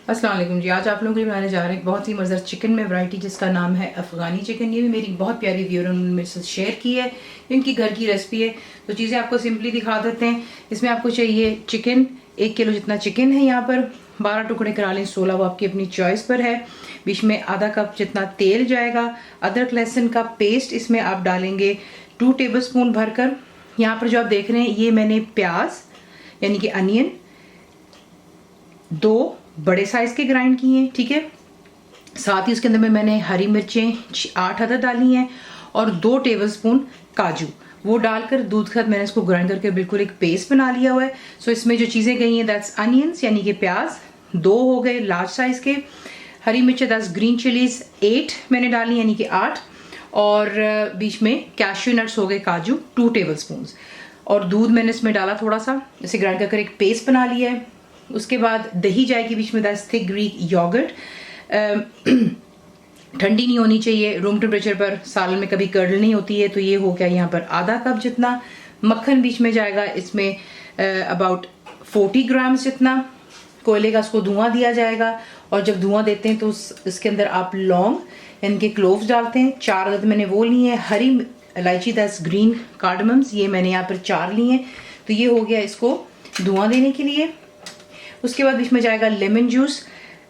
अस्सलाम वालेकुम जी। आज आप लोगों के लिए बनाने जा रहे हैं एक बहुत ही मज़ेदार चिकन में वैरायटी जिसका नाम है अफ़गानी चिकन। ये भी मेरी बहुत प्यारी व्यूअर उन्होंने मेरे साथ शेयर की है, इनकी घर की रेसिपी है। तो चीज़ें आपको सिंपली दिखा देते हैं। इसमें आपको चाहिए चिकन, 1 किलो जितना चिकन है यहाँ पर, 12 टुकड़े करा लें, 16 वो आपकी अपनी चॉइस पर है। बीच में आधा कप जितना तेल जाएगा। अदरक लहसुन का पेस्ट इसमें आप डालेंगे 2 टेबल स्पून भरकर। यहाँ पर जो आप देख रहे हैं ये मैंने प्याज यानी कि अनियन 2 बड़े साइज के ग्राइंड किए हैं, ठीक है। साथ ही उसके अंदर में मैंने हरी मिर्चें 8 अदद डाली हैं और 2 टेबलस्पून काजू वो डालकर दूध के साथ मैंने इसको ग्राइंड करके बिल्कुल एक पेस्ट बना लिया हुआ है। सो इसमें जो चीज़ें गई हैं दैट्स अनियंस यानी कि प्याज 2 हो गए लार्ज साइज के, हरी मिर्चें 10, ग्रीन चिलीज 8 मैंने डाली यानी कि 8, और बीच में कैश्यू नट्स हो गए काजू 2 टेबलस्पून, और दूध मैंने इसमें डाला थोड़ा सा, इसे ग्राइंड करके एक पेस्ट बना लिया है। उसके बाद दही जाएगी बीच में, दैट्स थिक ग्रीक योगर्ट। ठंडी नहीं होनी चाहिए, रूम टेम्परेचर पर, सालन में कभी कर्डल नहीं होती है। तो ये हो गया यहाँ पर आधा कप जितना। मक्खन बीच में जाएगा इसमें अबाउट 40 ग्राम जितना। कोयले का उसको धुआं दिया जाएगा, और जब धुआं देते हैं तो इसके अंदर आप लौंग यानी कि क्लोव्स डालते हैं, 4 अदद मैंने वो ली है। हरी इलायची 10 ग्रीन कार्डमम्स ये मैंने यहाँ पर 4 ली हैं। तो ये हो गया इसको धुआं देने के लिए। उसके बाद बीच में जाएगा लेमन जूस,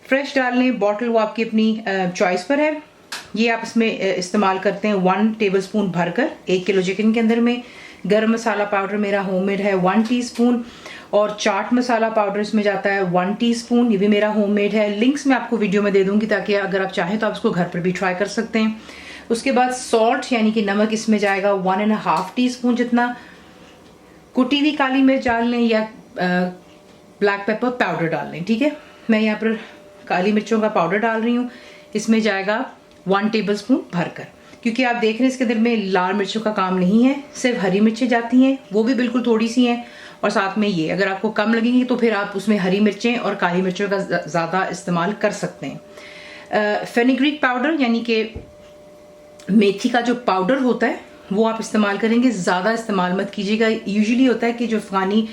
फ्रेश डाल लें, बॉटल वो आपकी अपनी चॉइस पर है। ये आप इसमें इस्तेमाल करते हैं 1 टेबलस्पून भरकर 1 किलो चिकन के अंदर में। गरम मसाला पाउडर मेरा होममेड है 1 टीस्पून, और चाट मसाला पाउडर इसमें जाता है 1 टीस्पून, ये भी मेरा होममेड है। लिंक्स मैं आपको वीडियो में दे दूंगी ताकि अगर आप चाहें तो आप इसको घर पर भी ट्राई कर सकते हैं। उसके बाद सॉल्ट यानी कि नमक इसमें जाएगा 1.5 टीस्पून जितना। कुटी हुई काली मिर्च डाल लें या ब्लैक पेपर पाउडर डाल लें, ठीक है। मैं यहाँ पर काली मिर्चों का पाउडर डाल रही हूँ, इसमें जाएगा 1 टेबलस्पून भरकर, क्योंकि आप देख रहे हैं इसके अंदर में लाल मिर्चों का काम नहीं है, सिर्फ हरी मिर्चें जाती हैं, वो भी बिल्कुल थोड़ी सी हैं। और साथ में ये अगर आपको कम लगेंगी तो फिर आप उसमें हरी मिर्चें और काली मिर्चों का ज़्यादा इस्तेमाल कर सकते हैं। फेनिग्रीक पाउडर यानी कि मेथी का जो पाउडर होता है वो आप इस्तेमाल करेंगे, ज़्यादा इस्तेमाल मत कीजिएगा। यूजुअली होता है कि जो अफगानी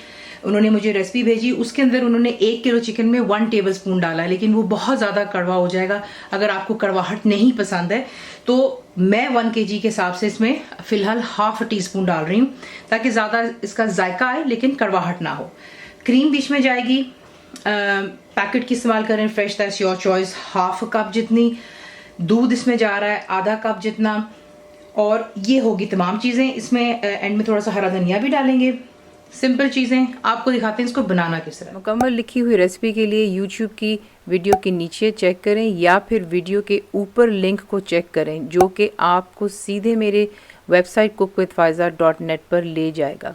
उन्होंने मुझे रेसिपी भेजी उसके अंदर उन्होंने 1 किलो चिकन में 1 टेबलस्पून डाला है, लेकिन वो बहुत ज़्यादा कड़वा हो जाएगा। अगर आपको कड़वाहट नहीं पसंद है तो मैं 1 kg के हिसाब से इसमें फ़िलहाल ½ टीस्पून डाल रही हूँ ताकि ज़्यादा इसका जायका आए लेकिन कड़वाहट ना हो। क्रीम बीच में जाएगी, पैकेट की इस्तेमाल करें, fresh that's your choice, ½ cup जितनी। दूध इसमें जा रहा है आधा कप जितना, और ये होगी तमाम चीज़ें। इसमें एंड में थोड़ा सा हरा धनिया भी डालेंगे। सिंपल चीज़ें आपको दिखाते हैं इसको बनाना किस तरह। मुकम्मल लिखी हुई रेसिपी के लिए यूट्यूब की वीडियो के नीचे चेक करें या फिर वीडियो के ऊपर लिंक को चेक करें, जो कि आपको सीधे मेरे वेबसाइट cookWithFaiza.net पर ले जाएगा।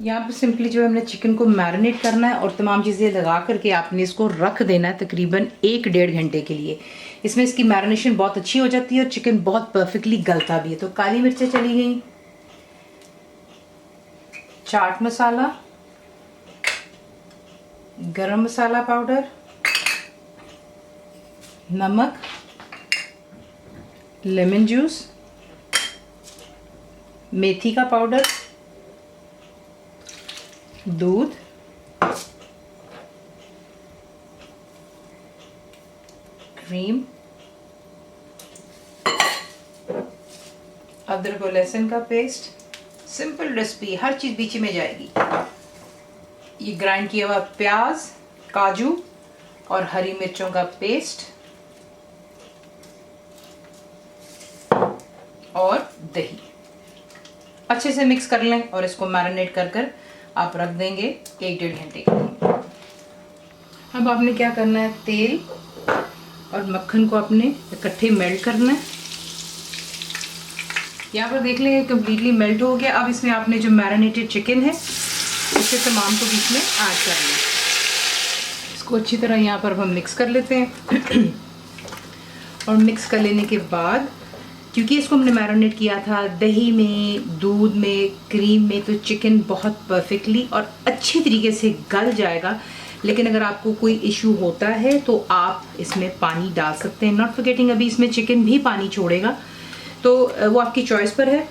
यहाँ पर सिंपली जो है हमने चिकन को मैरिनेट करना है और तमाम चीज़ें लगा करके आपने इसको रख देना है तकरीबन 1-1.5 घंटे के लिए। इसमें इसकी मैरिनेशन बहुत अच्छी हो जाती है और चिकन बहुत परफेक्टली गलता भी है। तो काली मिर्चें चली गई, चाट मसाला, गरम मसाला पाउडर, नमक, लेमन जूस, मेथी का पाउडर, दूध, क्रीम, अदरक और लहसुन का पेस्ट। सिंपल रेसिपी, हर चीज़ बीच में जाएगी। ये ग्राइंड किया हुआ प्याज, काजू और हरी मिर्चों का पेस्ट और दही अच्छे से मिक्स कर लें और इसको मैरिनेट कर कर आप रख देंगे 1-1.5 घंटे के लिए। अब आपने क्या करना है, तेल और मक्खन को आपने इकट्ठे मेल्ट करना है। यहाँ पर देख लेंगे कम्प्लीटली मेल्ट हो गया। अब इसमें आपने जो मैरिनेटेड चिकन है उसे तमाम को बीच में ऐड कर लें। इसको अच्छी तरह यहाँ पर हम मिक्स कर लेते हैं और मिक्स कर लेने के बाद, क्योंकि इसको हमने मैरिनेट किया था दही में, दूध में, क्रीम में, तो चिकन बहुत परफेक्टली और अच्छी तरीके से गल जाएगा। लेकिन अगर आपको कोई इशू होता है तो आप इसमें पानी डाल सकते हैं। नॉट फॉरगेटिंग अभी इसमें चिकन भी पानी छोड़ेगा, तो वो आपकी चॉइस पर है।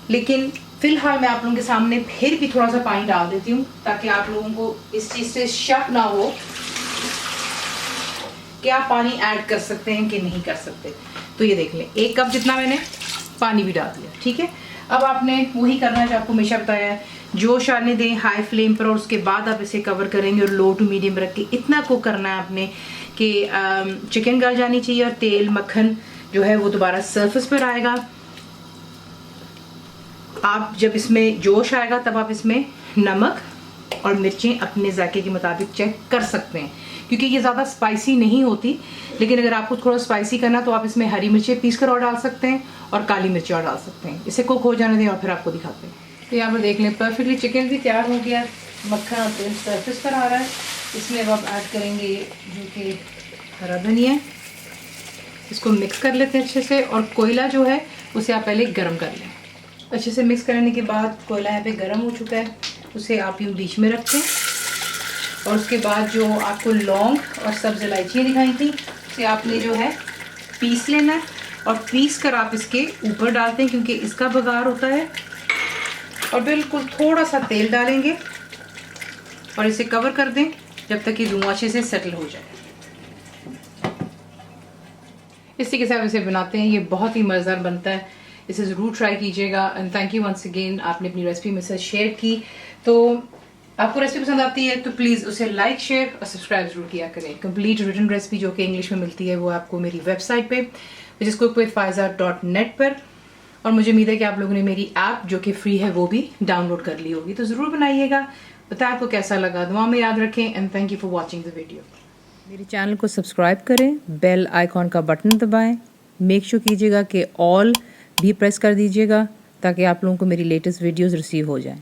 लेकिन फिलहाल मैं आप लोगों के सामने फिर भी थोड़ा सा पानी डाल देती हूँ ताकि आप लोगों को इस चीज़ से शक ना हो क्या पानी ऐड कर सकते हैं कि नहीं कर सकते। तो ये देख लें, 1 कप जितना मैंने पानी भी डाल दिया। ठीक है, अब आपने वही करना है जो आपको हमेशा बताया है, जोश आने दें हाई फ्लेम पर और उसके बाद आप इसे कवर करेंगे और लो टू मीडियम रख के इतना कुक करना है आपने कि चिकन गल जानी चाहिए और तेल मक्खन जो है वो दोबारा सरफेस पर आएगा। आप जब इसमें जोश आएगा तब आप इसमें नमक और मिर्चें अपने जायके के मुताबिक चेक कर सकते हैं, क्योंकि ये ज़्यादा स्पाइसी नहीं होती। लेकिन अगर आपको थोड़ा स्पाइसी करना तो आप इसमें हरी मिर्चें पीस कर और डाल सकते हैं और काली मिर्चें और डाल सकते हैं। इसे कुक हो जाने दें और फिर आपको दिखाते हैं। तो यहाँ पर देख लें, परफेक्टली चिकन भी तैयार हो गया, मक्खन और तेल सरफेस पर आ रहा है। इसमें अब आप ऐड करेंगे जो कि हरा धनिया है, इसको मिक्स कर लेते हैं अच्छे से। और कोयला जो है उसे आप पहले गर्म कर लें। अच्छे से मिक्स करने के बाद कोयला यहाँ पे गर्म हो चुका है, उसे आप यूँ बीच में रखें। और उसके बाद जो आपको लौंग और सब्ज़ इलायचियाँ दिखाई थी उसे आपने जो है पीस लेना है और पीस कर आप इसके ऊपर डालते हैं, क्योंकि इसका बघार होता है। और बिल्कुल थोड़ा सा तेल डालेंगे और इसे कवर कर दें जब तक कि धुआं अच्छे से सेटल हो जाए। इस तरीके से आप इसे बनाते हैं, ये बहुत ही मज़ेदार बनता है। इसे ज़रूर ट्राई कीजिएगा। And thank you once again, आपने अपनी रेसिपी मेरे साथ शेयर की। तो आपको रेसिपी पसंद आती है तो प्लीज़ उसे लाइक शेयर और सब्सक्राइब जरूर किया करें। कंप्लीट रिटन रेसिपी जो कि इंग्लिश में मिलती है वो आपको मेरी वेबसाइट पे www.cookwithfaiza.net पर। और मुझे उम्मीद है कि आप लोगों ने मेरी ऐप जो कि फ्री है वो भी डाउनलोड कर ली होगी। तो ज़रूर बनाइएगा, बताएं आपको कैसा लगा। दुआ में याद रखें and thank you for watching the video. मेरे चैनल को सब्सक्राइब करें, बेल आइकॉन का बटन दबाएं, मेक श्योर कीजिएगा कि ऑल भी प्रेस कर दीजिएगा ताकि आप लोगों को मेरी लेटेस्ट वीडियोस रिसीव हो जाएं।